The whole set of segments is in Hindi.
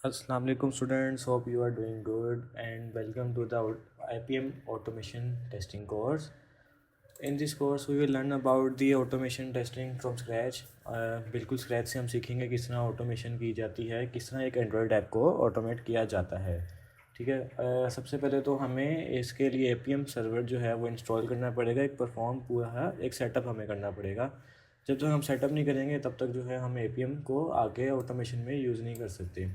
Assalamu alaikum students, hope you are doing good and welcome to the IPM automation testing course. In this course we will learn about the automation testing from scratch. बिल्कुल स्क्रैच से हम सीखेंगे किस तरह ऑटोमेशन की जाती है, किस तरह एक एंड्रॉयड ऐप को ऑटोमेट किया जाता है। ठीक है। सबसे पहले तो हमें इसके लिए एपीएम सर्वर जो है वो इंस्टॉल करना पड़ेगा। एक परफॉर्म पूरा एक सेटअप हमें करना पड़ेगा। जब तक हम सेटअप नहीं करेंगे तब तक जो है हम एपीएम को आगे ऑटोमेशन में यूज़ नहीं कर सकते।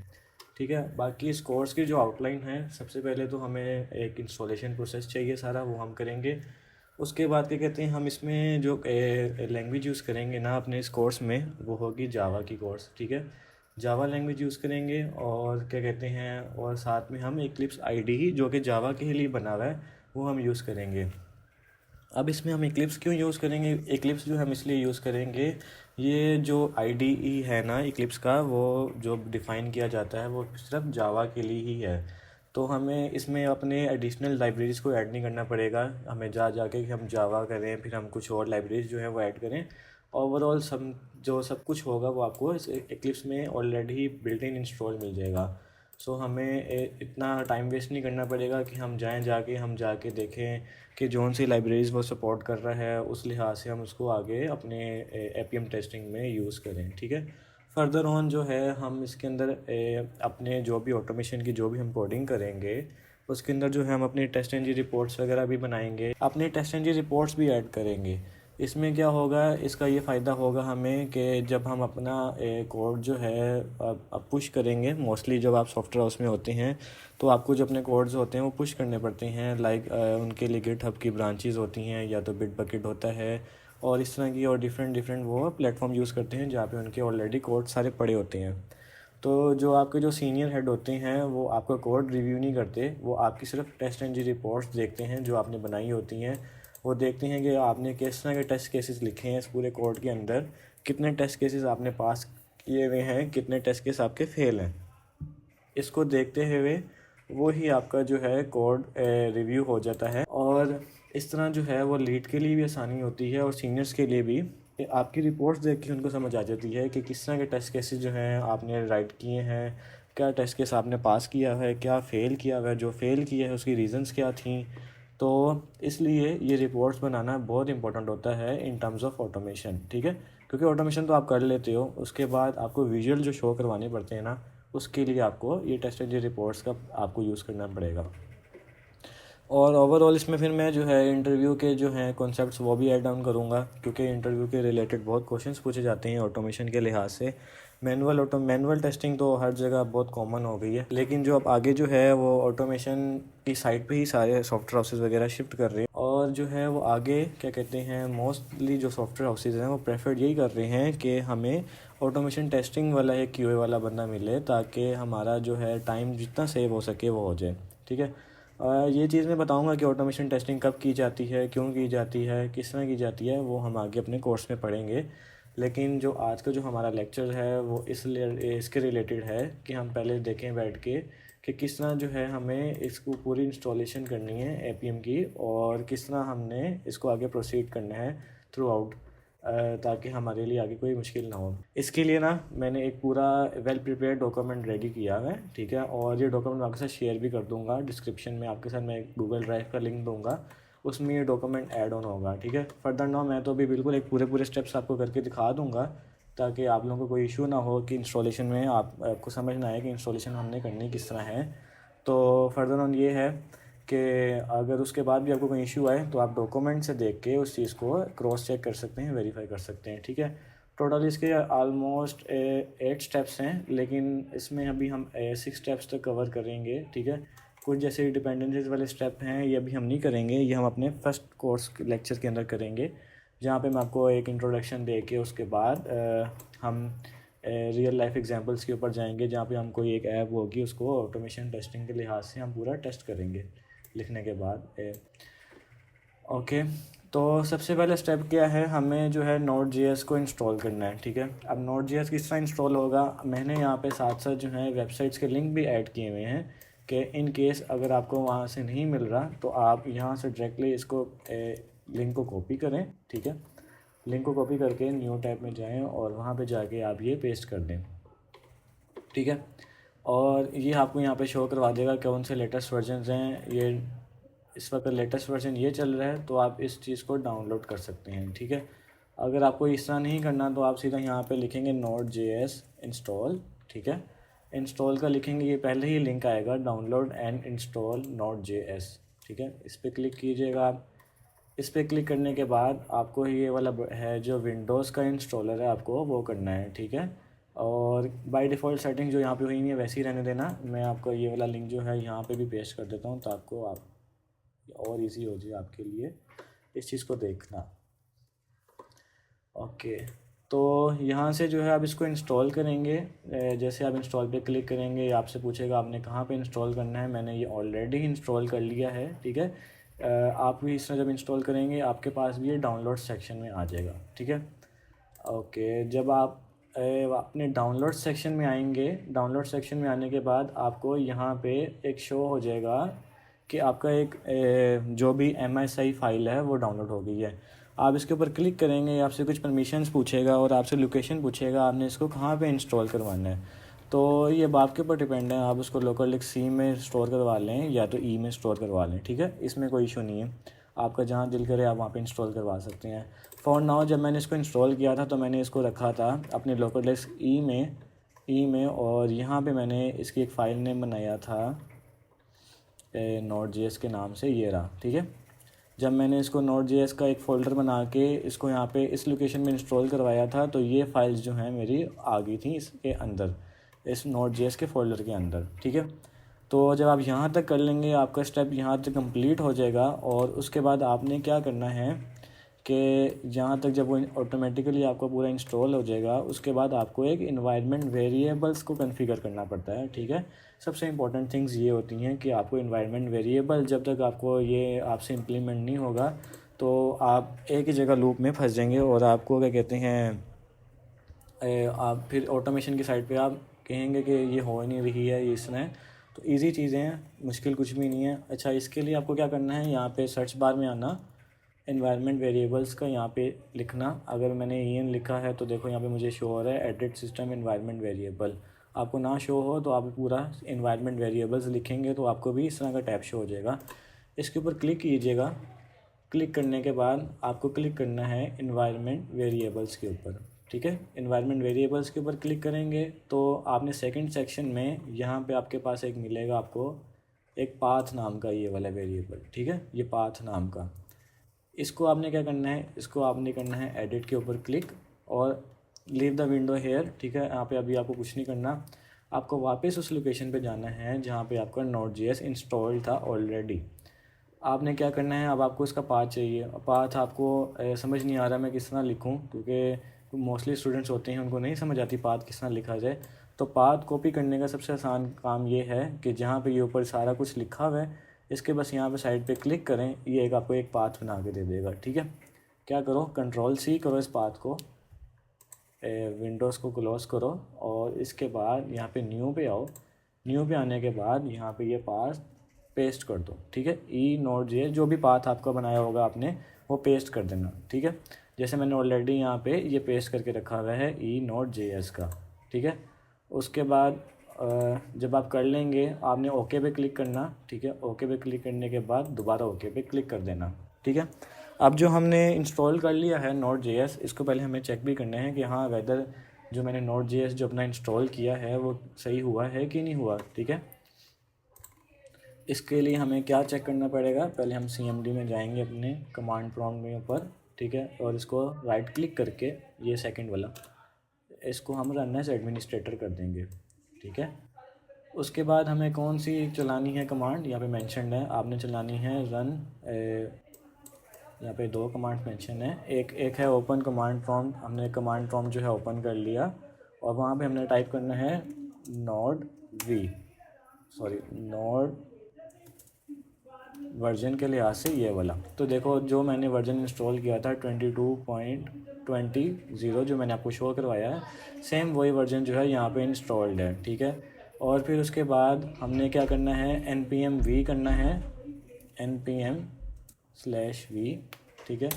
ठीक है। बाकी इस कोर्स की जो आउटलाइन है, सबसे पहले तो हमें एक इंस्टॉलेशन प्रोसेस चाहिए, सारा वो हम करेंगे। उसके बाद क्या कहते हैं, हम इसमें जो लैंग्वेज यूज़ करेंगे ना अपने इस कोर्स में, वो होगी जावा की कोर्स। ठीक है। जावा लैंग्वेज यूज़ करेंगे और क्या कहते हैं, और साथ में हम इक्लिप्स आईडी जो कि जावा के लिए बना हुआ है वो हम यूज़ करेंगे। अब इसमें हम इक्लिप्स क्यों यूज़ करेंगे, इक्लिप्स जो हम इसलिए यूज़ करेंगे, ये जो आईडीई है ना इक्लिप्स का, वो जो डिफ़ाइन किया जाता है वो सिर्फ जावा के लिए ही है। तो हमें इसमें अपने एडिशनल लाइब्रेरीज़ को ऐड नहीं करना पड़ेगा। हमें जा के कि हम जावा करें फिर हम कुछ और लाइब्रेरीज जो है वो ऐड करें। ओवरऑल सब कुछ होगा वो आपको इस इक्लिप्स में ऑलरेडी बिल्ट इन इंस्टॉल मिल जाएगा। सो हमें इतना टाइम वेस्ट नहीं करना पड़ेगा कि हम जाके देखें कि जौन सी लाइब्रेरीज़ वो सपोर्ट कर रहा है, उस लिहाज से हम उसको आगे अपने एपीएम टेस्टिंग में यूज़ करें। ठीक है। फर्दर ऑन जो है हम इसके अंदर अपने जो भी ऑटोमेशन की जो भी हम कोडिंग करेंगे उसके अंदर जो है हम अपनी टेस्ट एंड रिपोर्ट्स वगैरह भी बनाएंगे, अपनी टेस्ट एंड रिपोर्ट्स भी ऐड करेंगे। इसमें क्या होगा, इसका ये फ़ायदा होगा हमें कि जब हम अपना कोड जो है अब पुश करेंगे, मोस्टली जब आप सॉफ्टवेयर हाउस में होते हैं तो आपको जो अपने कोड्स होते हैं वो पुश करने पड़ते हैं। लाइक उनके लिए गिटहब की ब्रांचेस होती हैं या तो बिटबकेट होता है, और इस तरह की और डिफरेंट वो प्लेटफॉर्म यूज़ करते हैं जहाँ पे उनके ऑलरेडी कोड सारे पड़े होते हैं। तो जो आपके जो सीनियर हेड होते हैं वो आपका कोड रिव्यू नहीं करते, वो आपकी सिर्फ टेस्ट एंड रिपोर्ट्स देखते हैं जो आपने बनाई होती हैं। वो देखते हैं कि आपने किस तरह के टेस्ट केसेस लिखे हैं इस पूरे कोड के अंदर, कितने टेस्ट केसेस आपने पास किए हुए हैं, कितने टेस्ट केस आपके फेल हैं। इसको देखते हुए वो ही आपका जो है कोड रिव्यू हो जाता है, और इस तरह जो है वो लीड के लिए भी आसानी होती है और सीनियर्स के लिए भी, कि आपकी रिपोर्ट्स देख के उनको समझ आ जाती है कि किस तरह के टेस्ट केसेस जो हैं आपने राइट किए हैं, क्या टेस्ट केस आपने पास किया है, क्या फ़ेल किया हुआ है, जो फ़ेल किया है उसकी रीज़न्स क्या थी। तो इसलिए ये रिपोर्ट्स बनाना बहुत इंपॉर्टेंट होता है इन टर्म्स ऑफ ऑटोमेशन। ठीक है। क्योंकि ऑटोमेशन तो आप कर लेते हो, उसके बाद आपको विजुअल जो शो करवाने पड़ते हैं ना, उसके लिए आपको ये टेस्ट एंड रिपोर्ट्स का आपको यूज़ करना पड़ेगा। और ओवरऑल इसमें फिर मैं जो है इंटरव्यू के जो हैं कॉन्सेप्ट्स वो भी ऐड डाउन करूँगा, क्योंकि इंटरव्यू के रिलेटेड बहुत क्वेश्चंस पूछे जाते हैं ऑटोमेशन के लिहाज से। मैनुअल टेस्टिंग तो हर जगह बहुत कॉमन हो गई है, लेकिन जो अब आगे जो है वो ऑटोमेशन की साइड पे ही सारे सॉफ्टवेयर हाउसेज वगैरह शिफ्ट कर रहे हैं, और जो है वो आगे क्या कहते हैं, मोस्टली जो सॉफ्टवेयर हाउसेज हैं वो प्रेफर यही कर रहे हैं कि हमें ऑटोमेशन टेस्टिंग वाला एक क्यूए वाला बंदा मिले, ताकि हमारा जो है टाइम जितना सेव हो सके वो हो जाए। ठीक है। ये चीज़ मैं बताऊंगा कि ऑटोमेशन टेस्टिंग कब की जाती है, क्यों की जाती है, किस तरह की जाती है, वो हम आगे अपने कोर्स में पढ़ेंगे। लेकिन जो आज का जो हमारा लेक्चर है वो इसके रिलेटेड है कि हम पहले देखें बैठ के कि किस तरह जो है हमें इसको पूरी इंस्टॉलेशन करनी है एपीएम की, और किस तरह हमने इसको आगे प्रोसीड करना है थ्रू आउट, ताकि हमारे लिए आगे कोई मुश्किल ना हो। इसके लिए ना मैंने एक पूरा वेल प्रिपेयर्ड डॉक्यूमेंट रेडी किया है। ठीक है। और ये डॉक्यूमेंट मैं आपके साथ शेयर भी कर दूंगा, डिस्क्रिप्शन में आपके साथ मैं गूगल ड्राइव का लिंक दूंगा, उसमें ये डॉक्यूमेंट ऐड ऑन होगा। ठीक है। फर्दर ना मैं तो अभी बिल्कुल एक पूरे स्टेप्स आपको करके दिखा दूंगा, ताकि आप लोगों को कोई इशू ना हो कि इंस्टॉलेशन में आपको समझ ना आए कि इंस्टॉलेशन हमने करनी किस तरह है। तो फर्दर ऑन ये है कि अगर उसके बाद भी आपको कोई इशू आए तो आप डॉक्यूमेंट से देख के उस चीज़ को क्रॉस चेक कर सकते हैं, वेरीफाई कर सकते हैं। ठीक है। टोटल इसके आलमोस्ट 8 स्टेप्स हैं, लेकिन इसमें अभी हम 6 स्टेप्स तक कवर करेंगे। ठीक है। कुछ जैसे डिपेंडेंसीज वाले स्टेप हैं ये अभी हम नहीं करेंगे, ये हम अपने फर्स्ट कोर्स लेक्चर के अंदर करेंगे, जहाँ पे मैं आपको एक इंट्रोडक्शन दे के उसके बाद हम रियल लाइफ एग्जांपल्स के ऊपर जाएंगे, जहाँ पे हम कोई एक ऐप होगी उसको ऑटोमेशन टेस्टिंग के लिहाज से हम पूरा टेस्ट करेंगे लिखने के बाद। ओके। तो सबसे पहला स्टेप क्या है, हमें जो है Node.js को इंस्टॉल करना है। ठीक है। अब Node.js किस तरह इंस्टॉल होगा, मैंने यहाँ पे साथ साथ जो है वेबसाइट्स के लिंक भी ऐड किए हुए हैं, कि इन केस अगर आपको वहाँ से नहीं मिल रहा तो आप यहाँ से डायरेक्टली इसको लिंक को कॉपी करें। ठीक है। लिंक को कॉपी करके न्यू टैब में जाएं और वहाँ पे जाके आप ये पेस्ट कर दें। ठीक है। और ये आपको यहाँ पे शो करवा देगा कौन से लेटेस्ट वर्जन हैं। ये इस वक्त लेटेस्ट वर्जन ये चल रहा है, तो आप इस चीज़ को डाउनलोड कर सकते हैं, ठीक है। अगर आपको इस तरह नहीं करना तो आप सीधा यहाँ पे लिखेंगे Node.js इंस्टॉल, ठीक है। इंस्टॉल का लिखेंगे, ये पहले ही लिंक आएगा डाउनलोड एंड इंस्टॉल Node.js, ठीक है। इस पर क्लिक कीजिएगा आप। इस पर क्लिक करने के बाद आपको ये वाला है जो विंडोज़ का इंस्टॉलर है, आपको वो करना है, ठीक है। और बाय डिफ़ॉल्ट सेटिंग जो यहाँ पे हुई है वैसे ही रहने देना। मैं आपको ये वाला लिंक जो है यहाँ पे भी पेस्ट कर देता हूँ, तो आपको और इजी हो जाए आपके लिए इस चीज़ को देखना। ओके, तो यहाँ से जो है आप इसको इंस्टॉल करेंगे। जैसे आप इंस्टॉल पे क्लिक करेंगे, आपसे पूछेगा आपने कहाँ पे इंस्टॉल करना है। मैंने ये ऑलरेडी इंस्टॉल कर लिया है, ठीक है। आप भी इस तरह जब इंस्टॉल करेंगे आपके पास भी ये डाउनलोड सेक्शन में आ जाएगा, ठीक है। ओके, जब आप अपने डाउनलोड सेक्शन में आएंगे, डाउनलोड सेक्शन में आने के बाद आपको यहाँ पे एक शो हो जाएगा कि आपका एक जो भी MSI फ़ाइल है वो डाउनलोड हो गई है। आप इसके ऊपर क्लिक करेंगे, आपसे कुछ परमिशंस पूछेगा और आपसे लोकेशन पूछेगा, आपने इसको कहाँ पे इंस्टॉल करवाना है। तो ये बात के ऊपर डिपेंड है, आप उसको लोकल डिस्क C में स्टोर करवा लें या तो E में स्टोर करवा लें, ठीक है। इसमें कोई इशू नहीं है, आपका जहाँ दिल करे आप वहाँ पे इंस्टॉल करवा सकते हैं। फॉर नाउ जब मैंने इसको इंस्टॉल किया था तो मैंने इसको रखा था अपने लोकल डिस्क ई में और यहाँ पे मैंने इसकी एक फ़ाइल नेम बनाया था Node.js के नाम से, ये रहा, ठीक है। जब मैंने इसको Node.js का एक फ़ोल्डर बना के इसको यहाँ पे इस लोकेशन में इंस्टॉल करवाया था, तो ये फाइल्स जो हैं मेरी आ गई थी इसके अंदर, इस Node.js के फ़ोल्डर के अंदर, ठीक है। तो जब आप यहाँ तक कर लेंगे आपका स्टेप यहाँ तक कंप्लीट हो जाएगा। और उसके बाद आपने क्या करना है कि यहाँ तक जब वो ऑटोमेटिकली आपका पूरा इंस्टॉल हो जाएगा, उसके बाद आपको एक इन्वायरमेंट वेरिएबल्स को कॉन्फ़िगर करना पड़ता है, ठीक है। सबसे इंपॉर्टेंट थिंग्स ये होती हैं कि आपको इन्वायरमेंट वेरिएबल जब तक आपको ये आपसे इम्प्लीमेंट नहीं होगा तो आप एक ही जगह लूप में फंस जाएंगे और आपको क्या कहते हैं आप फिर ऑटोमेशन की साइड पे आप कहेंगे कि ये हो नहीं रही है ये इसमें। तो इजी चीज़ें हैं, मुश्किल कुछ भी नहीं है। अच्छा, इसके लिए आपको क्या करना है, यहाँ पे सर्च बार में आना, इन्वायरमेंट वेरिएबल्स का यहाँ पे लिखना। अगर मैंने EN लिखा है तो देखो यहाँ पे मुझे शो हो रहा है एडिट सिस्टम इन्वायरमेंट वेरिएबल। आपको ना शो हो तो आप पूरा इन्वायरमेंट वेरिएबल्स लिखेंगे तो आपको भी इस तरह का टैब शो हो जाएगा। इसके ऊपर क्लिक कीजिएगा। क्लिक करने के बाद आपको क्लिक करना है इन्वायरमेंट वेरिएबल्स के ऊपर, ठीक है। इन्वायरमेंट वेरिएबल्स के ऊपर क्लिक करेंगे तो आपने सेकंड सेक्शन में यहाँ पे आपके पास एक मिलेगा, आपको एक पाथ नाम का ये वाला वेरिएबल, ठीक है, ये पाथ नाम का। इसको आपने क्या करना है, इसको आपने करना है एडिट के ऊपर क्लिक और लीव द विंडो हेयर, ठीक है। यहाँ पे अभी आपको कुछ नहीं करना, आपको वापस उस लोकेशन पे जाना है जहाँ पे आपका Node.js इंस्टॉल था ऑलरेडी। आपने क्या करना है, अब आपको इसका पाथ चाहिए। पाथ आपको समझ नहीं आ रहा मैं किस तरह लिखूं, क्योंकि मोस्टली स्टूडेंट्स होते हैं उनको नहीं समझ आती पाथ किस तरह लिखा जाए। तो पाथ कॉपी करने का सबसे आसान काम ये है कि जहाँ पे ये ऊपर सारा कुछ लिखा हुआ है इसके बस यहाँ पे साइड पे क्लिक करें, ये एक आपको एक पाथ बना के दे देगा, ठीक है। क्या करो, Ctrl+C करो इस पाथ को, विंडोज़ को क्लोज़ करो और इसके बाद यहाँ पे न्यू पे आओ। न्यू पे आने के बाद यहाँ पे ये पाथ पेस्ट कर दो, ठीक है। Node.js जो भी पाथ आपका बनाया होगा आपने वो पेस्ट कर देना, ठीक है। जैसे मैंने ऑलरेडी यहाँ पे ये पेस्ट करके रखा हुआ है Node.js का, ठीक है। उसके बाद जब आप कर लेंगे आपने ओके पे क्लिक करना, ठीक है। ओके पे क्लिक करने के बाद दोबारा ओके पे क्लिक कर देना, ठीक है। अब जो हमने इंस्टॉल कर लिया है Node.js, इसको पहले हमें चेक भी करना है कि हाँ वेदर जो मैंने Node.js जो अपना इंस्टॉल किया है वो सही हुआ है कि नहीं हुआ, ठीक है। इसके लिए हमें क्या चेक करना पड़ेगा, पहले हम CMD में जाएंगे अपने कमांड प्रॉम्प्ट में ऊपर, ठीक है। और इसको राइट क्लिक करके ये सेकंड वाला इसको हम रन एज एडमिनिस्ट्रेटर कर देंगे, ठीक है। उसके बाद हमें कौन सी चलानी है कमांड, यहाँ पे मेंशन्ड है, आपने चलानी है रन। यहाँ पे दो कमांड मेंशन है, एक है ओपन कमांड प्रॉम्प्ट। हमने कमांड प्रॉम्प्ट जो है ओपन कर लिया और वहाँ पे हमने टाइप करना है नोड वर्जन के लिहाज से ये वाला। तो देखो जो मैंने वर्जन इंस्टॉल किया था 22.20 जो मैंने आपको शो करवाया है, सेम वही वर्जन जो है यहाँ पे इंस्टॉल्ड है, ठीक है। और फिर उसके बाद हमने क्या करना है, npm-v करना है, npm/v, ठीक है।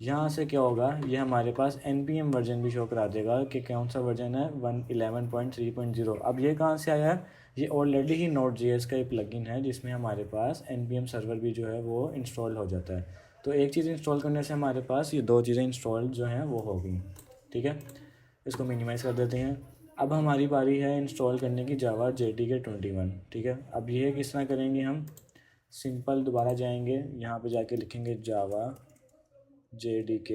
यहाँ से क्या होगा, ये हमारे पास npm वर्जन भी शो करा देगा कि कौन सा वर्जन है 11.3.0। अब ये कहाँ से आया है, ये ऑलरेडी ही Node.js का एक प्लगइन है जिसमें हमारे पास npm सर्वर भी जो है वो इंस्टॉल हो जाता है। तो एक चीज़ इंस्टॉल करने से हमारे पास ये दो चीज़ें इंस्टॉल जो हैं वो हो गई। ठीक है, इसको मिनिमाइज़ कर देते हैं। अब हमारी बारी है इंस्टॉल करने की जावा JDK 21। ठीक है, अब ये किस तरह करेंगे हम? सिंपल दोबारा जाएंगे, यहाँ पे जाके लिखेंगे जावा JDK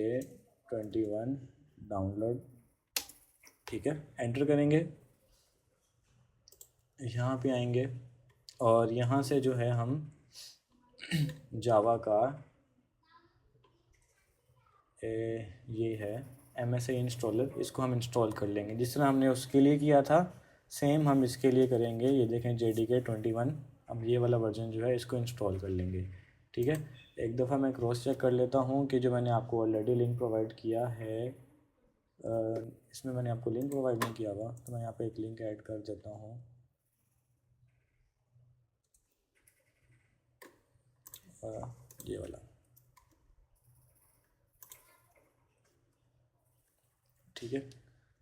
21 डाउनलोड। ठीक है, एंटर करेंगे, यहाँ पे आएंगे और यहाँ से जो है हम जावा का ये है MSI इंस्टॉलर, इसको हम इंस्टॉल कर लेंगे जिस तरह हमने उसके लिए किया था, सेम हम इसके लिए करेंगे। ये देखें JDK 21, अब ये वाला वर्जन जो है इसको इंस्टॉल कर लेंगे। ठीक है, एक दफ़ा मैं क्रॉस चेक कर लेता हूँ कि जो मैंने आपको ऑलरेडी लिंक प्रोवाइड किया है, इसमें मैंने आपको लिंक प्रोवाइड नहीं किया हुआ, तो मैं यहाँ पे एक लिंक ऐड कर देता हूँ। ये वाला, ठीक है,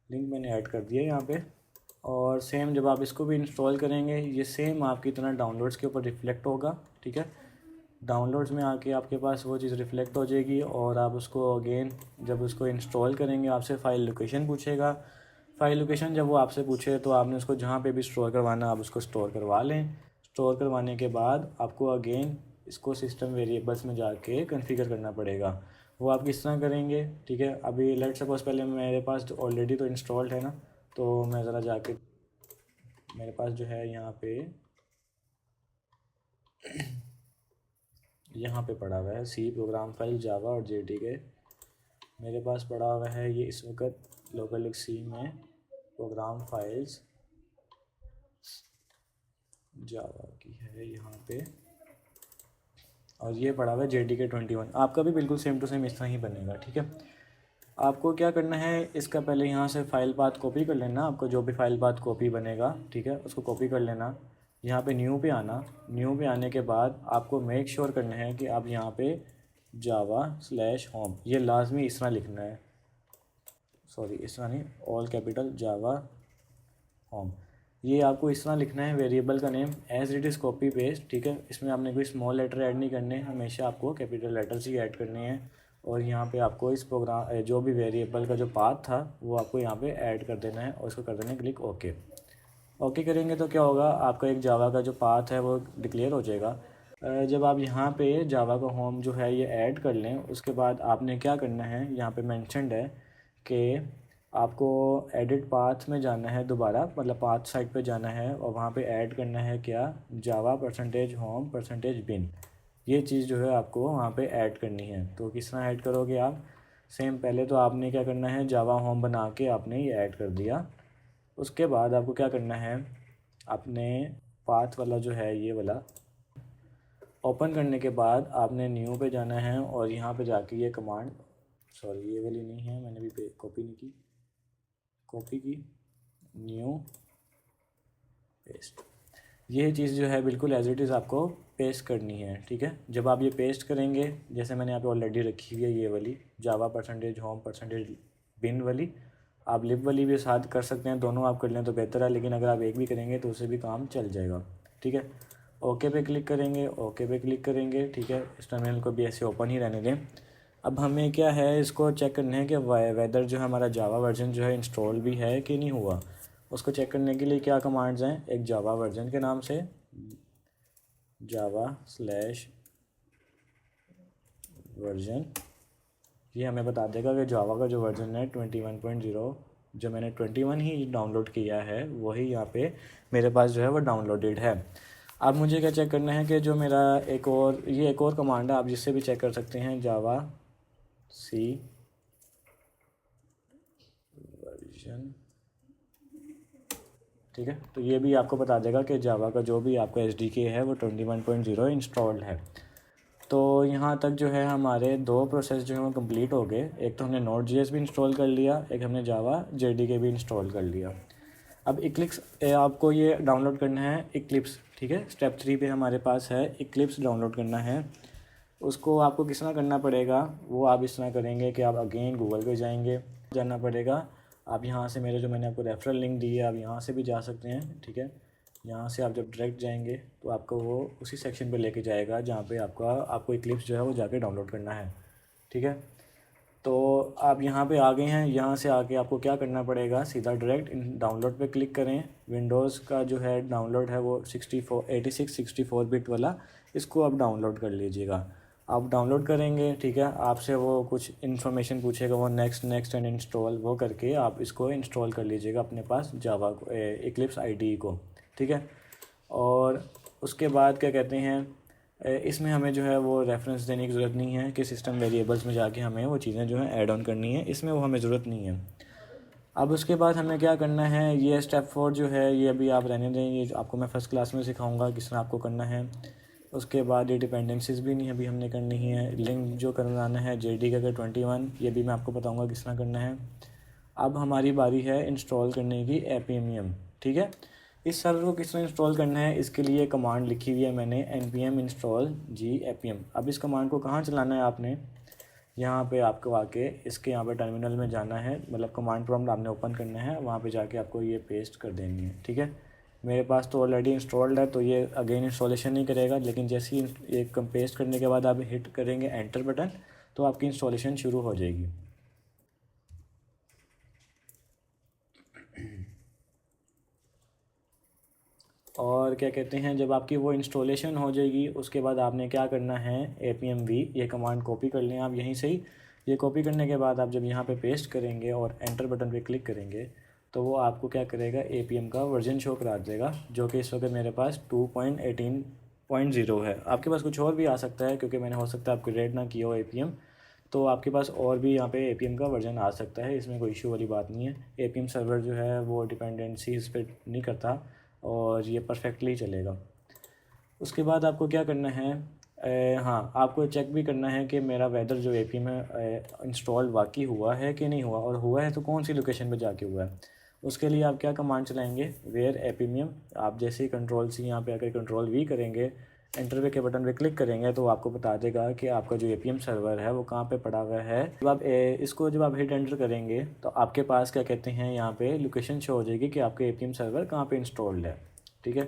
लिंक मैंने ऐड कर दिया यहाँ पे। और सेम जब आप इसको भी इंस्टॉल करेंगे, ये सेम आपकी तरह डाउनलोड्स के ऊपर रिफ्लेक्ट होगा। ठीक है, डाउनलोड्स में आके आपके पास वो चीज़ रिफ्लेक्ट हो जाएगी और आप उसको अगेन जब उसको इंस्टॉल करेंगे आपसे फ़ाइल लोकेशन पूछेगा। फ़ाइल लोकेशन जब वो आपसे पूछे तो आपने उसको जहाँ पे भी स्टोर करवाना आप उसको स्टोर करवा लें। स्टोर करवाने के बाद आपको अगेन इसको सिस्टम वेरिएबल्स में जाके कॉन्फ़िगर करना पड़ेगा। वो आप किस तरह करेंगे? ठीक है, अभी लेट सपोज पहले मेरे पास ऑलरेडी तो इंस्टॉल्ड है ना, तो मैं ज़रा जाके मेरे पास जो है यहाँ पे पड़ा हुआ है सी प्रोग्राम फाइल जावा और JDK मेरे पास पड़ा हुआ है। ये इस वक्त लोकल सी में प्रोग्राम फाइल्स जावा की है यहाँ पे, और ये पड़ा हुआ है JDK 21। आपका भी बिल्कुल सेम टू सेम इस तरह ही बनेगा। ठीक है, आपको क्या करना है, इसका पहले यहाँ से फ़ाइल पाथ कॉपी कर लेना। आपको जो भी फ़ाइल पाथ कॉपी बनेगा, ठीक है, उसको कॉपी कर लेना। यहाँ पे न्यू पे आना, न्यू पे आने के बाद आपको मेक श्योर करना है कि आप यहाँ पे java/home, ये लाजमी इस तरह लिखना है, सॉरी इस तरह नहीं, ऑल कैपिटल जावा होम, ये आपको इस तरह लिखना है। वेरिएबल का name as it is copy paste. ठीक है, इसमें आपने कोई स्मॉल लेटर ऐड नहीं करने, हमेशा आपको कैपिटल लेटर्स ही ऐड करने हैं। और यहाँ पे आपको इस प्रोग्राम जो भी वेरिएबल का जो पाथ था वो आपको यहाँ पे ऐड कर देना है और इसको कर देना है क्लिक ओके। ओके करेंगे तो क्या होगा, आपका एक जावा का जो पाथ है वो डिक्लेयर हो जाएगा। जब आप यहाँ पे जावा का होम जो है ये ऐड कर लें, उसके बाद आपने क्या करना है, यहाँ पे मेंशन्ड है कि आपको एडिट पाथ में जाना है दोबारा, मतलब पाथ साइट पे जाना है और वहाँ पे ऐड करना है क्या, java %home%bin। ये चीज़ जो है आपको वहाँ पे ऐड करनी है। तो किस तरह ऐड करोगे आप? सेम पहले तो आपने क्या करना है, जावा होम बना के आपने ये ऐड कर दिया। उसके बाद आपको क्या करना है, आपने पाथ वाला जो है ये वाला ओपन करने के बाद आपने न्यू पे जाना है और यहाँ पे जाके ये कमांड, सॉरी ये वाली नहीं है, मैंने भी कॉपी नहीं की, कॉपी की, न्यू पेस्ट, ये चीज़ जो है बिल्कुल एज इट इज़ आपको पेस्ट करनी है। ठीक है, जब आप ये पेस्ट करेंगे, जैसे मैंने यहाँ पे ऑलरेडी रखी हुई है ये वाली java %home%bin वाली, आप लिब वाली भी साथ कर सकते हैं, दोनों आप कर लें तो बेहतर है, लेकिन अगर आप एक भी करेंगे तो उससे भी काम चल जाएगा। ठीक है, ओके पे क्लिक करेंगे, ओके पे क्लिक करेंगे। ठीक है, इस टर्मिनल को भी ऐसे ओपन ही रहने दें। अब हमें क्या है, इसको चेक करना है कि वेदर जो है हमारा जावा वर्जन जो है इंस्टॉल भी है कि नहीं हुआ। उसको चेक करने के लिए क्या कमांड्स हैं, एक जावा वर्जन के नाम से java/वर्जन, ये हमें बता देगा कि जावा का जो वर्जन है 21.0, जो मैंने 21 ही डाउनलोड किया है वही यहाँ पे मेरे पास जो है वो डाउनलोडेड है। अब मुझे क्या चेक करना है कि जो मेरा एक और कमांड है, आप जिससे भी चेक कर सकते हैं, जावा सी वर्जन। ठीक है, तो ये भी आपको बता देगा कि जावा का जो भी आपका SDK है वो 21.0 इंस्टॉल्ड है। तो यहाँ तक जो है हमारे दो प्रोसेस जो है वो कंप्लीट हो गए। एक तो हमने Node.js भी इंस्टॉल कर लिया, एक हमने जावा JDK भी इंस्टॉल कर लिया। अब इक्लिप्स आपको ये डाउनलोड करना है, इक्लिप्स। ठीक है, स्टेप 3 पे हमारे पास है इक्लिप्स डाउनलोड करना है। उसको आपको किस तरह करना पड़ेगा, वो आप इस तरह करेंगे कि आप अगेन गूगल पे जाएंगे, जाना पड़ेगा। आप यहाँ से मैंने आपको रेफरल लिंक दी है, आप यहाँ से भी जा सकते हैं। ठीक है, यहाँ से आप जब डायरेक्ट जाएंगे तो आपको वो उसी सेक्शन पे लेके जाएगा जहाँ पे आपको इक्लिप्स जो है वो जाके डाउनलोड करना है। ठीक है, तो आप यहाँ पे आ गए हैं। यहाँ से आके आपको क्या करना पड़ेगा, सीधा डायरेक्ट डाउनलोड पे क्लिक करें। विंडोज़ का जो है डाउनलोड है वो 64 बिट वाला, इसको आप डाउनलोड कर लीजिएगा। आप डाउनलोड करेंगे, ठीक है, आपसे वो कुछ इन्फॉर्मेशन पूछेगा, वो नेक्स्ट नेक्स्ट एंड इंस्टॉल वो करके आप इसको इंस्टॉल कर लीजिएगा अपने पास जावा को, इक्लिप्स IDE को। ठीक है, और उसके बाद क्या कहते हैं, इसमें हमें जो है वो रेफरेंस देने की ज़रूरत नहीं है कि सिस्टम वेरिएबल्स में जाके हमें वो चीज़ें जो है ऐड ऑन करनी है, इसमें वो हमें ज़रूरत नहीं है। अब उसके बाद हमें क्या करना है, ये स्टेप 4 जो है ये अभी आप रहने दें, ये आपको मैं फ़र्स्ट क्लास में सिखाऊंगा किस तरह आपको करना है। उसके बाद ये डिपेंडेंसीज भी नहीं अभी हमने करनी है। लिंक जो करवाना है JD का 21, ये भी मैं आपको बताऊंगा किस तरह करना है। अब हमारी बारी है इंस्टॉल करने की APM। ठीक है, इस सर्वर को किस तरह इंस्टॉल करना है, इसके लिए कमांड लिखी हुई है मैंने, npm install g apm। अब इस कमांड को कहाँ चलाना है आपने, यहाँ पे आपको आके इसके यहाँ पे टर्मिनल में जाना है, मतलब कमांड प्रॉम्प्ट आपने ओपन करना है, वहाँ पे जाके आपको ये पेस्ट कर देनी है। ठीक है, मेरे पास तो ऑलरेडी इंस्टॉल्ड है तो ये अगेन इंस्टॉलेशन नहीं करेगा, लेकिन जैसे ही ये पेस्ट करने के बाद आप हिट करेंगे एंटर बटन तो आपकी इंस्टॉलेशन शुरू हो जाएगी। और क्या कहते हैं, जब आपकी वो इंस्टॉलेशन हो जाएगी उसके बाद आपने क्या करना है, APMV ये कमांड कॉपी कर लें आप यहीं से ही। ये कॉपी करने के बाद आप जब यहाँ पे पेस्ट करेंगे और एंटर बटन पे क्लिक करेंगे तो वो आपको क्या करेगा, APM का वर्जन शो करा देगा, जो कि इस वक्त मेरे पास 2.18.0 है। आपके पास कुछ और भी आ सकता है, क्योंकि मैंने हो सकता है अपग्रेड ना किया हो APM, तो आपके पास और भी यहाँ पे APM का वर्जन आ सकता है, इसमें कोई इशू वाली बात नहीं है। APM सर्वर जो है वो डिपेंडेंसी इस पर नहीं करता और ये परफेक्टली चलेगा। उसके बाद आपको क्या करना है, हाँ आपको चेक भी करना है कि मेरा वेदर जो APM है इंस्टॉल वाकई हुआ है कि नहीं हुआ, और हुआ है तो कौन सी लोकेशन पे जाके हुआ है। उसके लिए आप क्या कमांड चलाएंगे, वेयर APM। आप जैसे ही कंट्रोल-C यहाँ पे आकर कंट्रोल-V करेंगे, एंटर के बटन पे क्लिक करेंगे तो आपको बता देगा कि आपका जो APM सर्वर है वो कहाँ पे पड़ा हुआ है। जब आप हिट एंटर करेंगे तो आपके पास क्या कहते हैं, यहाँ पे लोकेशन शो हो जाएगी कि आपके APM सर्वर कहाँ पे इंस्टॉल्ड है। ठीक है,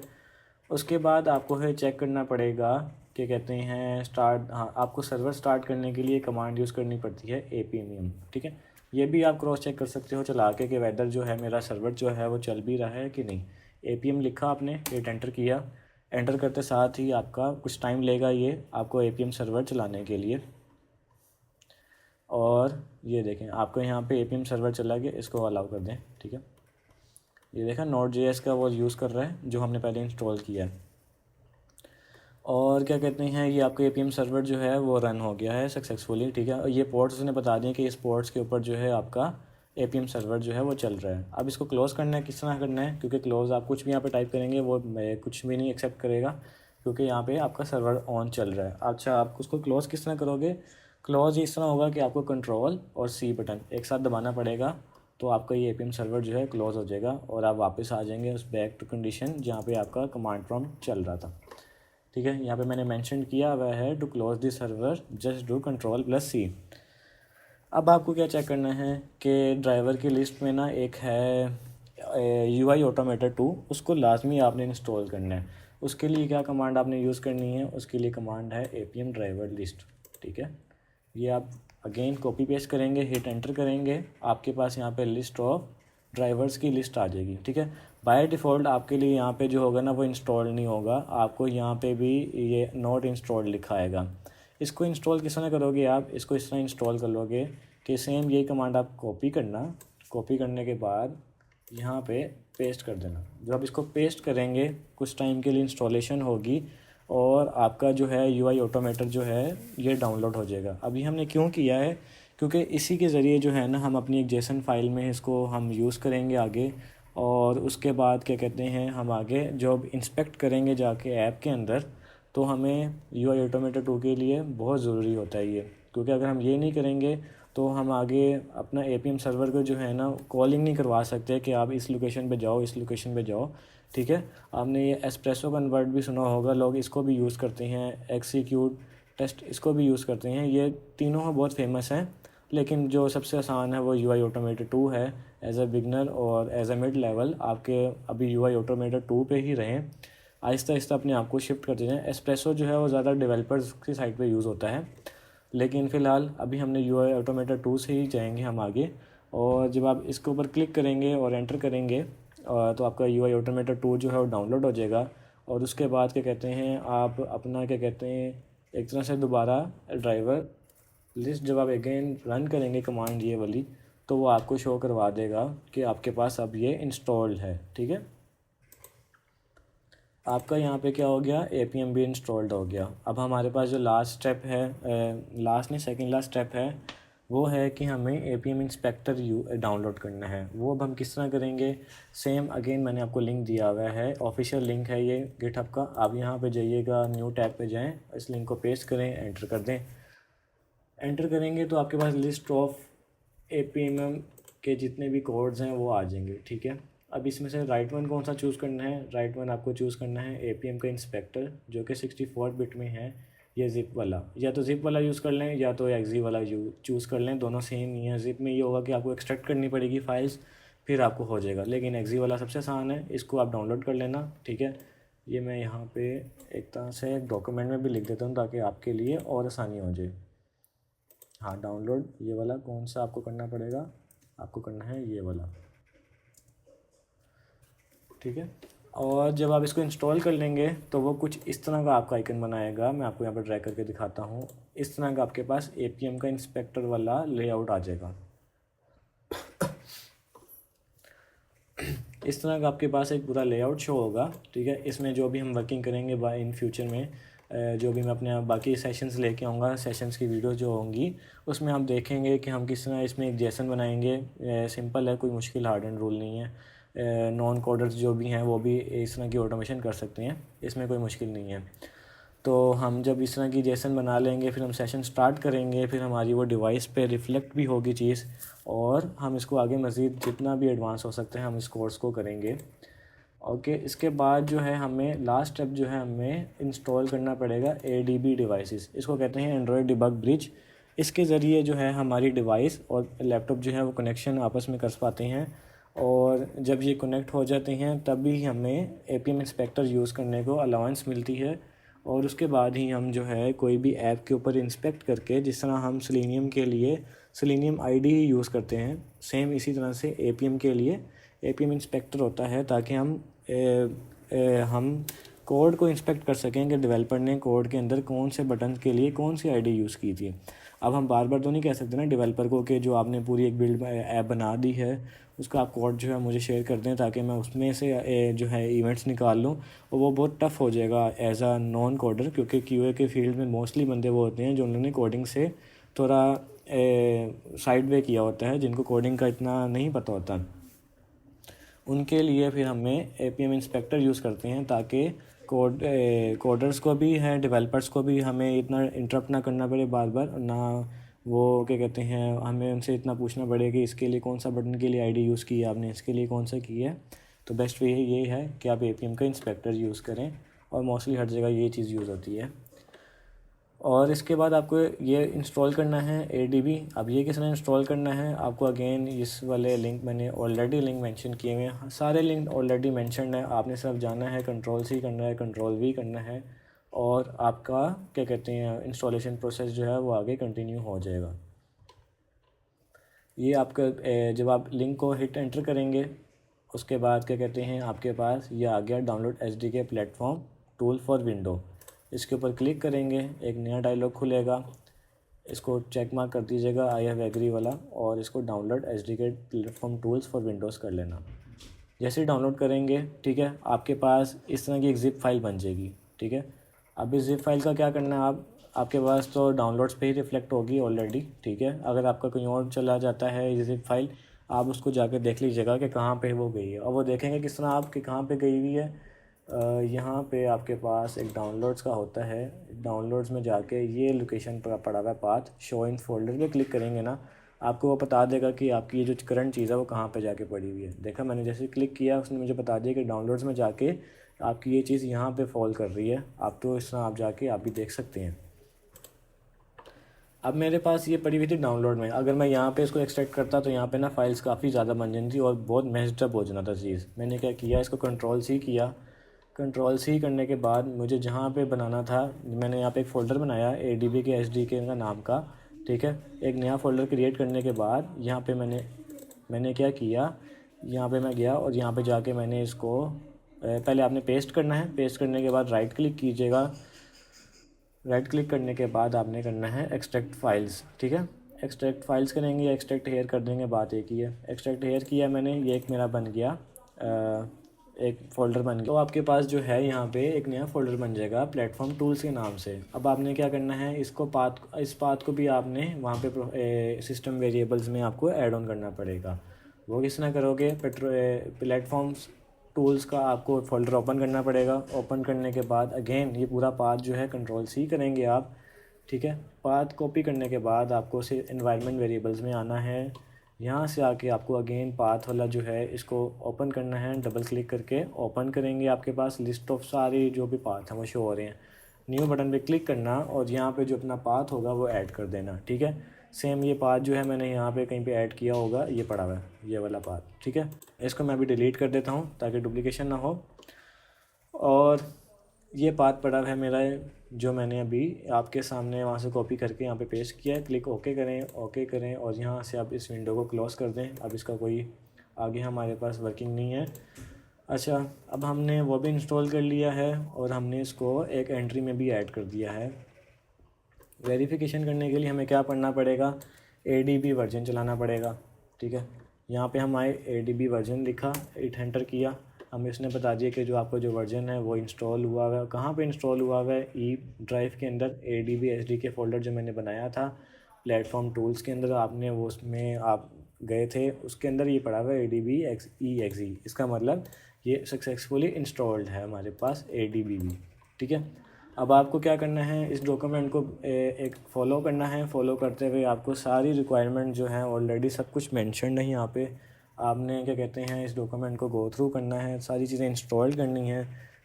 उसके बाद आपको है चेक करना पड़ेगा क्या कहते हैं स्टार्ट, हाँ आपको सर्वर स्टार्ट करने के लिए कमांड यूज़ करनी पड़ती है APM। ठीक है, ये भी आप क्रॉस चेक कर सकते हो चला के कि वेदर जो है मेरा सर्वर जो है वो चल भी रहा है कि नहीं। APM लिखा आपने, हिट एंटर किया, एंटर करते साथ ही आपका कुछ टाइम लेगा ये आपको APM सर्वर चलाने के लिए। और ये देखें आपको यहाँ पे APM सर्वर चला गया, इसको अलाउ कर दें। ठीक है, ये देखा Node.js का वो यूज़ कर रहा है जो हमने पहले इंस्टॉल किया है। और क्या कहते हैं, ये आपका APM सर्वर जो है वो रन हो गया है सक्सेसफुली। ठीक है, और ये पोर्ट्स ने बता दिए कि इस पोर्ट्स के ऊपर जो है आपका APM सर्वर जो है वो चल रहा है। अब इसको क्लोज़ करना है, किस तरह करना है, क्योंकि क्लोज़ आप कुछ भी यहाँ पे टाइप करेंगे वो कुछ भी नहीं एक्सेप्ट करेगा, क्योंकि यहाँ पे आपका सर्वर ऑन चल रहा है। अच्छा, आप उसको क्लोज़ किस तरह करोगे, क्लोज़ इस तरह होगा कि आपको कंट्रोल और C बटन एक साथ दबाना पड़ेगा, तो आपका ये APM सर्वर जो है क्लोज़ हो जाएगा और आप वापस आ जाएंगे उस बैक टू कंडीशन जहाँ पे आपका कमांड प्रॉम्प्ट चल रहा था। ठीक है, यहाँ पे मैंने मेंशन किया हुआ है to close this server just do control C. अब आपको क्या चेक करना है कि ड्राइवर की लिस्ट में ना एक है UI ऑटोमेटर 2, उसको लाजमी आपने इंस्टॉल करना है। उसके लिए क्या कमांड आपने यूज़ करनी है, उसके लिए कमांड है APM ड्राइवर लिस्ट। ठीक है, ये आप अगेन कॉपी पेस्ट करेंगे, हिट एंटर करेंगे, आपके पास यहाँ पे लिस्ट ऑफ ड्राइवर्स की लिस्ट आ जाएगी। ठीक है, बाय डिफ़ॉल्ट आपके लिए यहाँ पे जो होगा ना वो इंस्टॉल नहीं होगा, आपको यहाँ पे भी ये नॉट इंस्टॉल्ड लिखा आएगा। इसको इंस्टॉल किस तरह करोगे, आप इसको इस तरह इंस्टॉल कर लोगे कि सेम यही कमांड आप कॉपी करना, कॉपी करने के बाद यहाँ पे पेस्ट कर देना। जब आप इसको पेस्ट करेंगे कुछ टाइम के लिए इंस्टॉलेशन होगी और आपका जो है UI ऑटोमेटर जो है ये डाउनलोड हो जाएगा। अभी हमने क्यों किया है, क्योंकि इसी के ज़रिए जो है ना हम अपनी एक JSON फाइल में इसको हम यूज़ करेंगे आगे, और उसके बाद क्या कहते हैं हम आगे जब इंस्पेक्ट करेंगे जाके ऐप के अंदर, तो हमें UI ऑटोमेटर 2 के लिए बहुत ज़रूरी होता है ये, क्योंकि अगर हम ये नहीं करेंगे तो हम आगे अपना APM सर्वर को जो है ना कॉलिंग नहीं करवा सकते कि आप इस लोकेशन पे जाओ, इस लोकेशन पे जाओ। ठीक है, आपने ये एस्प्रेसो कन्वर्ट भी सुना होगा, लोग इसको भी यूज़ करते हैं, एक्सीक्यूट टेस्ट इसको भी यूज़ करते हैं, ये तीनों बहुत फेमस हैं, लेकिन जो सबसे आसान है वो UI ऑटोमेटर 2 है। एज अ बिगनर और एज अ मिड लेवल आपके अभी UI ऑटोमेटर 2 पे ही रहें, आहिस्ता आहिस्ता अपने आप को शिफ्ट करते जाएँ। एस्प्रेसो जो है वो ज़्यादा डेवलपर्स की साइड पे यूज़ होता है, लेकिन फ़िलहाल अभी हमने UI ऑटोमेटर 2 से ही जाएंगे हम आगे। और जब आप इसके ऊपर क्लिक करेंगे और एंटर करेंगे तो आपका UI ऑटोमेटर 2 जो है वो डाउनलोड हो जाएगा। और उसके बाद क्या कहते हैं, आप अपना क्या कहते हैं, एक तरह से दोबारा ड्राइवर लिस्ट जब आप अगेन रन करेंगे कमांड ये वाली, तो वो आपको शो करवा देगा कि आपके पास अब ये इंस्टॉल्ड है। ठीक है, आपका यहाँ पे क्या हो गया, APM भी इंस्टॉल्ड हो गया। अब हमारे पास जो लास्ट स्टेप है, लास्ट नहीं सेकंड लास्ट स्टेप है, वो है कि हमें APM इंस्पेक्टर डाउनलोड करना है। वो अब हम किस तरह करेंगे, सेम अगेन मैंने आपको लिंक दिया हुआ है, ऑफिशियल लिंक है ये गिटहब का। आप यहाँ पे जाइएगा, न्यू टैब पे जाएं, इस लिंक को पेस्ट करें, एंटर कर दें। एंटर करेंगे तो आपके पास लिस्ट ऑफ APM के जितने भी कोड्स हैं वो आ जाएंगे। ठीक है, अब इसमें से राइट वन कौन सा चूज़ करना है, राइट वन आपको चूज़ करना है APM का इंस्पेक्टर जो कि 64 बिट में है, या ज़िप वाला, या तो ज़िप वाला यूज़ कर लें या तो exe वाला चूज़ कर लें, दोनों सेम ही है। ज़िप में ये होगा कि आपको एक्सट्रैक्ट करनी पड़ेगी फाइल्स, फिर आपको हो जाएगा, लेकिन exe वाला सबसे आसान है, इसको आप डाउनलोड कर लेना। ठीक है, ये मैं यहाँ पे एक तरह से डॉक्यूमेंट में भी लिख देता हूँ ताकि आपके लिए और आसानी हो जाए। हाँ, डाउनलोड ये वाला कौन सा आपको करना पड़ेगा, आपको करना है ये वाला। ठीक है, और जब आप इसको इंस्टॉल कर लेंगे तो वो कुछ इस तरह का आपका आइकन बनाएगा। मैं आपको यहाँ पर ड्रैग करके दिखाता हूँ। इस तरह का आपके पास APM का इंस्पेक्टर वाला लेआउट आ जाएगा। इस तरह का आपके पास एक पूरा लेआउट शो होगा। ठीक है, इसमें जो भी हम वर्किंग करेंगे बाय इन फ्यूचर में, जो भी मैं अपने बाकी सेशंस लेके आऊँगा, सेशंस की वीडियो जो होंगी उसमें आप देखेंगे कि हम किस तरह इसमें एक जेसन बनाएंगे। सिंपल है, कोई मुश्किल हार्ड एंड रूल नहीं है। नॉन कोडर्स जो भी हैं वो भी इस तरह की ऑटोमेशन कर सकते हैं, इसमें कोई मुश्किल नहीं है। तो हम जब इस तरह की जेसन बना लेंगे, फिर हम सेशन स्टार्ट करेंगे, फिर हमारी वो डिवाइस पे रिफ्लेक्ट भी होगी चीज़, और हम इसको आगे मज़ीद जितना भी एडवांस हो सकते हैं हम इस कोर्स को करेंगे। ओके, इसके बाद जो है हमें लास्ट स्टेप जो है हमें इंस्टॉल करना पड़ेगा ADB डिवाइसेस। इसको कहते हैं एंड्रॉयड डिबग ब्रिज। इसके ज़रिए जो है हमारी डिवाइस और लैपटॉप जो है वो कनेक्शन आपस में कर पाते हैं, और जब ये कनेक्ट हो जाते हैं तभी हमें APM इंस्पेक्टर यूज़ करने को अलाउंस मिलती है। और उसके बाद ही हम जो है कोई भी ऐप के ऊपर इंस्पेक्ट करके, जिस तरह हम सेलेनियम के लिए सेलेनियम ID यूज़ करते हैं, सेम इसी तरह से APM के लिए APM इंस्पेक्टर होता है, ताकि हम कोड को इंस्पेक्ट कर सकें कि डेवलपर ने कोड के अंदर कौन से बटन के लिए कौन सी ID यूज़ की थी। अब हम बार बार तो नहीं कह सकते ना डेवलपर को कि जो आपने पूरी एक बिल्ड ऐप बना दी है उसका आप कोड जो है मुझे शेयर कर दें ताकि मैं उसमें से जो है इवेंट्स निकाल लूँ, और वो बहुत टफ़ हो जाएगा एज अ नॉन कोडर, क्योंकि QA के फील्ड में मोस्टली बंदे वो होते हैं जो उन्होंने कोडिंग से थोड़ा साइड वे किया होता है, जिनको कोडिंग का इतना नहीं पता होता। उनके लिए फिर हमें APM इंस्पेक्टर यूज़ करते हैं ताकि कोडर्स को भी है, डेवलपर्स को भी हमें इतना इंटरप्ट ना करना पड़े बार बार, ना वो क्या कहते हैं हमें उनसे इतना पूछना पड़े कि इसके लिए कौन सा बटन के लिए ID यूज़ की है आपने, इसके लिए कौन सा की है। तो बेस्ट वे ये है कि आप APM का इंस्पेक्टर यूज़ करें, और मोस्टली हर जगह ये चीज़ यूज़ होती है। और इसके बाद आपको ये इंस्टॉल करना है ADB। अब ये किस तरह इंस्टॉल करना है, आपको अगेन इस वाले लिंक मैंने ऑलरेडी लिंक मेंशन किए हुए हैं, सारे लिंक ऑलरेडी मेंशन है, आपने सिर्फ जाना है, कंट्रोल-C करना है, कंट्रोल-V करना है, और आपका क्या कहते हैं इंस्टॉलेशन प्रोसेस जो है वो आगे कंटिन्यू हो जाएगा। ये आपका जब आप लिंक को हिट एंटर करेंगे उसके बाद क्या कहते हैं आपके पास ये आ गया download SDK platform tool for window. इसके ऊपर क्लिक करेंगे, एक नया डायलॉग खुलेगा, इसको चेक मार्क कर दीजिएगा आई हैव एग्री वाला, और इसको download SDK platform tools for Windows कर लेना। जैसे ही डाउनलोड करेंगे, ठीक है, आपके पास इस तरह की एक ज़िप फाइल बन जाएगी। ठीक है, अब इस ज़िप फाइल का क्या करना है, आपके पास तो डाउनलोड्स पे ही रिफ्लेक्ट होगी ऑलरेडी। ठीक है, अगर आपका कहीं और चला जाता है ये ज़िप फाइल, आप उसको जाकर देख लीजिएगा कि कहाँ पे वो गई है, और वो देखेंगे किस तरह आप कि कहाँ पे गई हुई है। यहाँ पे आपके पास एक डाउनलोड्स का होता है, डाउनलोड्स में जाके ये लोकेशन पर पड़ा हुआ है पाथ, शो इन फोल्डर पे क्लिक करेंगे ना, आपको वो बता देगा कि आपकी ये जो करंट चीज़ है वो कहाँ पे जाके पड़ी हुई है। देखा, मैंने जैसे क्लिक किया उसने मुझे बता दिया कि डाउनलोड्स में जाके आपकी ये चीज़ यहाँ पे फॉल कर रही है। आप तो इस तरह आप जाके आप भी देख सकते हैं। अब मेरे पास ये पड़ी हुई थी डाउनलोड में, अगर मैं यहाँ पे इसको एक्सट्रैक्ट करता तो यहाँ पे ना फाइल्स काफ़ी ज़्यादा बन जाती थी और बहुत मेस्ड अप हो जाना था चीज़। मैंने क्या किया, इसको कंट्रोल सी किया। कंट्रोल सी करने के बाद मुझे जहाँ पे बनाना था, मैंने यहाँ पे एक फ़ोल्डर बनाया ADB के SDK का नाम का, ठीक है। एक नया फ़ोल्डर क्रिएट करने के बाद यहाँ पे मैंने क्या किया, यहाँ पे मैं गया और यहाँ पे जाके मैंने इसको पहले आपने पेस्ट करना है। पेस्ट करने के बाद राइट क्लिक कीजिएगा। राइट क्लिक करने के बाद आपने करना है एक्सट्रैक्ट फाइल्स, ठीक है। एक्सट्रैक्ट फाइल्स करेंगे या एक्सट्रैक्ट हेयर कर देंगे, बात एक ही है। एक्सट्रैक्ट हेयर किया मैंने, ये एक मेरा बन गया, एक फ़ोल्डर बन गया। तो आपके पास जो है यहाँ पे एक नया फ़ोल्डर बन जाएगा प्लेटफॉर्म टूल्स के नाम से। अब आपने क्या करना है, इस पाथ को भी आपने वहाँ पे सिस्टम वेरिएबल्स में आपको ऐड ऑन करना पड़ेगा। वो किस तरह करोगे, प्लेटफॉर्म्स टूल्स का आपको फ़ोल्डर ओपन करना पड़ेगा। ओपन करने के बाद अगेन ये पूरा पाथ जो है कंट्रोल सी करेंगे आप, ठीक है। पाथ कॉपी करने के बाद आपको से एनवायरनमेंट वेरिएबल्स में आना है। यहाँ से आके आपको अगेन पाथ वाला जो है इसको ओपन करना है। डबल क्लिक करके ओपन करेंगे, आपके पास लिस्ट ऑफ सारे जो भी पाथ हैं वो शो हो रहे हैं। न्यू बटन पे क्लिक करना और यहाँ पे जो अपना पाथ होगा वो ऐड कर देना, ठीक है। सेम ये पाथ जो है मैंने यहाँ पे कहीं पे ऐड किया होगा, ये पड़ा हुआ है ये वाला पाथ, ठीक है। इसको मैं अभी डिलीट कर देता हूँ ताकि डुप्लीकेशन ना हो। और ये पाथ पड़ा है मेरा, जो मैंने अभी आपके सामने वहाँ से कॉपी करके यहाँ पे पेस्ट किया है। क्लिक ओके करें और यहाँ से आप इस विंडो को क्लोज़ कर दें। अब इसका कोई आगे हमारे पास वर्किंग नहीं है। अच्छा, अब हमने वो भी इंस्टॉल कर लिया है और हमने इसको एक एंट्री में भी ऐड कर दिया है। वेरिफिकेशन करने के लिए हमें क्या पढ़ना पड़ेगा, ADB वर्जन चलाना पड़ेगा, ठीक है। यहाँ पे हमारे ADB वर्जन लिखा, एंटर किया, हमें इसने बता दिया कि जो आपका जो वर्जन है वो इंस्टॉल हुआ हुआ है। कहाँ पे इंस्टॉल हुआ हुआ है, ई ड्राइव के अंदर ADB SDK फ़ोल्डर जो मैंने बनाया था प्लेटफॉर्म टूल्स के अंदर, आपने वो उसमें आप गए थे, उसके अंदर ये पड़ा हुआ है ADB exe। इसका मतलब ये सक्सेसफुली इंस्टॉल्ड है हमारे पास ADB भी, ठीक है। अब आपको क्या करना है, इस डॉक्यूमेंट को एक फ़ॉलो करना है। फ़ॉलो करते हुए आपको सारी रिक्वायरमेंट जो है ऑलरेडी सब कुछ मेंशन है यहाँ पे। आपने क्या कहते हैं, इस डॉक्यूमेंट को गो थ्रू करना है, सारी चीज़ें इंस्टॉल करनी है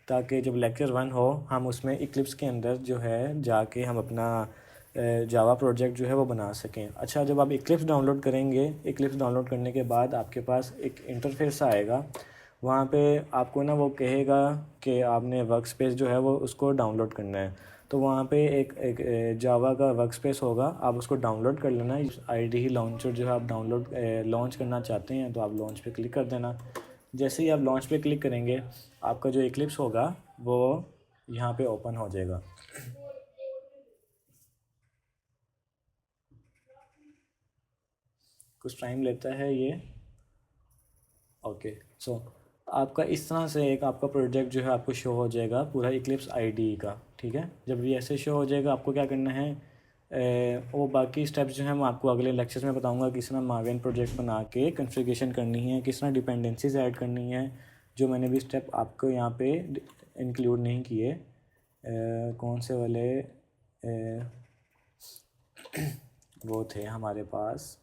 ताकि जब लेक्चर 1 हो हम उसमें इक्लिप्स के अंदर जो है जाके हम अपना जावा प्रोजेक्ट जो है वो बना सकें। अच्छा, जब आप इक्लिप्स डाउनलोड करेंगे, इक्लिप्स डाउनलोड करने के बाद आपके पास एक इंटरफेस आएगा। वहाँ पे आपको ना वो कहेगा कि आपने वर्क स्पेस जो है वो उसको डाउनलोड करना है। तो वहाँ पे एक जावा का वर्क स्पेस होगा, आप उसको डाउनलोड कर लेना। IDE लॉन्चर जो है आप डाउनलोड लॉन्च करना चाहते हैं तो आप लॉन्च पे क्लिक कर देना। जैसे ही आप लॉन्च पे क्लिक करेंगे आपका जो इक्लिप्स होगा वो यहाँ पे ओपन हो जाएगा। कुछ टाइम लेता है ये, ओके। सो आपका इस तरह से एक आपका प्रोजेक्ट जो है आपको शो हो जाएगा पूरा इक्लिप्स IDE का, ठीक है। जब ये ऐसे शो हो जाएगा आपको क्या करना है, वो बाकी स्टेप्स जो हैं मैं आपको अगले लेक्चर्स में बताऊंगा। किस तरह मार्विन प्रोजेक्ट बना के कॉन्फ़िगरेशन करनी है, किस तरह डिपेंडेंसीज ऐड करनी है, जो मैंने भी स्टेप आपको यहाँ पे इंक्लूड नहीं किए। कौन से वाले वो थे हमारे पास,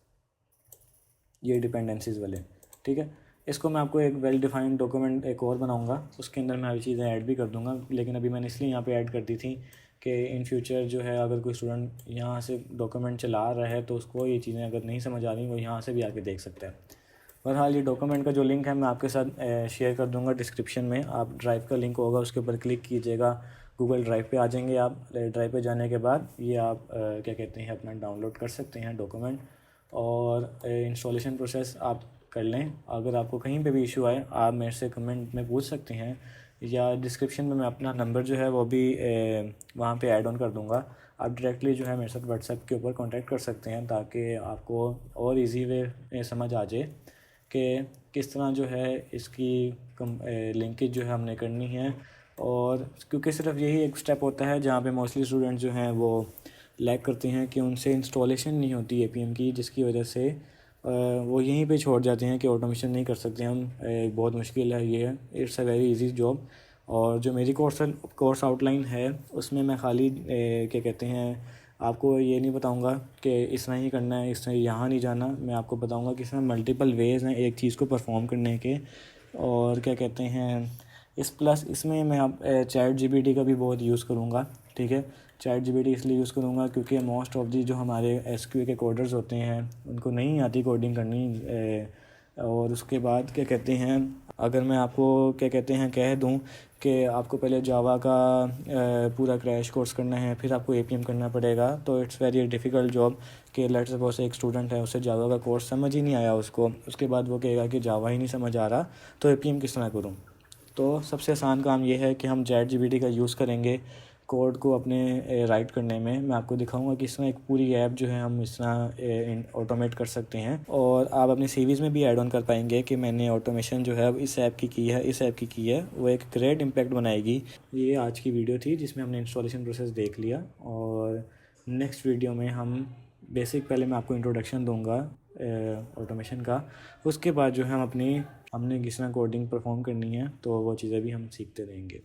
ये डिपेंडेंसीज वाले, ठीक है। इसको मैं आपको एक वेल डिफाइंड डॉक्यूमेंट एक और बनाऊंगा, उसके अंदर मैं सारी चीज़ें ऐड भी कर दूंगा। लेकिन अभी मैंने इसलिए यहाँ पे ऐड कर दी थी कि इन फ्यूचर जो है अगर कोई स्टूडेंट यहाँ से डॉक्यूमेंट चला रहा है तो उसको ये चीज़ें अगर नहीं समझ आ रही वो यहाँ से भी आके देख सकता है। बहरहाल ये डॉक्यूमेंट का जो लिंक है मैं आपके साथ शेयर कर दूँगा डिस्क्रिप्शन में। आप ड्राइव का लिंक होगा उसके ऊपर क्लिक कीजिएगा, गूगल ड्राइव पे आ जाएंगे आप। ड्राइव पे जाने के बाद ये आप क्या कहते हैं अपना डाउनलोड कर सकते हैं डॉक्यूमेंट, और इंस्टॉलेशन प्रोसेस आप कर लें। अगर आपको कहीं पे भी इशू आए आप मेरे से कमेंट में पूछ सकते हैं, या डिस्क्रिप्शन में मैं अपना नंबर जो है वो भी वहाँ पे ऐड ऑन कर दूँगा। आप डायरेक्टली जो है मेरे साथ व्हाट्सएप के ऊपर कांटेक्ट कर सकते हैं ताकि आपको और इजी वे समझ आ जाए कि किस तरह जो है इसकी लिंकेज जो है हमने करनी है। और क्योंकि सिर्फ यही एक स्टेप होता है जहाँ पे मोस्टली स्टूडेंट जो हैं वो लैग करते हैं कि उनसे इंस्टॉलेशन नहीं होती APM की, जिसकी वजह से वो यहीं पे छोड़ जाते हैं कि ऑटोमेशन नहीं कर सकते हम, बहुत मुश्किल है ये, it's a very easy job. और जो मेरी कोर्स आउटलाइन है उसमें मैं खाली क्या कहते हैं आपको ये नहीं बताऊंगा कि इस तरह ही करना है, इस तरह यहाँ नहीं जाना। मैं आपको बताऊंगा कि इसमें मल्टीपल वेज़ हैं एक चीज़ को परफॉर्म करने के। और क्या कहते हैं इसमें मैं आप ChatGPT का भी बहुत यूज़ करूँगा ठीक है। चैट जीपीटी इसलिए यूज़ करूँगा क्योंकि मोस्ट ऑफ दी जो हमारे एसक्यूएल के कोडर्स होते हैं उनको नहीं आती कोडिंग करनी। और उसके बाद क्या कहते हैं, अगर मैं आपको क्या कहते हैं कह दूं कि आपको पहले जावा का पूरा क्रैश कोर्स करना है, फिर आपको एपीएम करना पड़ेगा, तो इट्स वेरी डिफ़िकल्ट जॉब। कि लेट्स सपोज एक स्टूडेंट है, उसे जावा का कोर्स समझ ही नहीं आया उसको, उसके बाद वो कहेगा कि जावा ही नहीं समझ आ रहा, तो एपीएम किस तरह करूँ। तो सबसे आसान काम ये है कि हम चैट जीपीटी का यूज़ करेंगे कोड को अपने राइट करने में। मैं आपको दिखाऊंगा कि इस तरह एक पूरी ऐप जो है हम इस तरह ऑटोमेट कर सकते हैं, और आप अपने सीवीज़ में भी ऐड ऑन कर पाएंगे कि मैंने ऑटोमेशन जो है इस ऐप की है, इस ऐप की है। वो एक ग्रेट इम्पैक्ट बनाएगी। ये आज की वीडियो थी जिसमें हमने इंस्टॉलेशन प्रोसेस देख लिया, और नेक्स्ट वीडियो में हम बेसिक, पहले मैं आपको इंट्रोडक्शन दूंगा ऑटोमेशन का, उसके बाद जो है हमने किस तरह कोडिंग परफॉर्म करनी है, तो वो चीज़ें भी हम सीखते रहेंगे।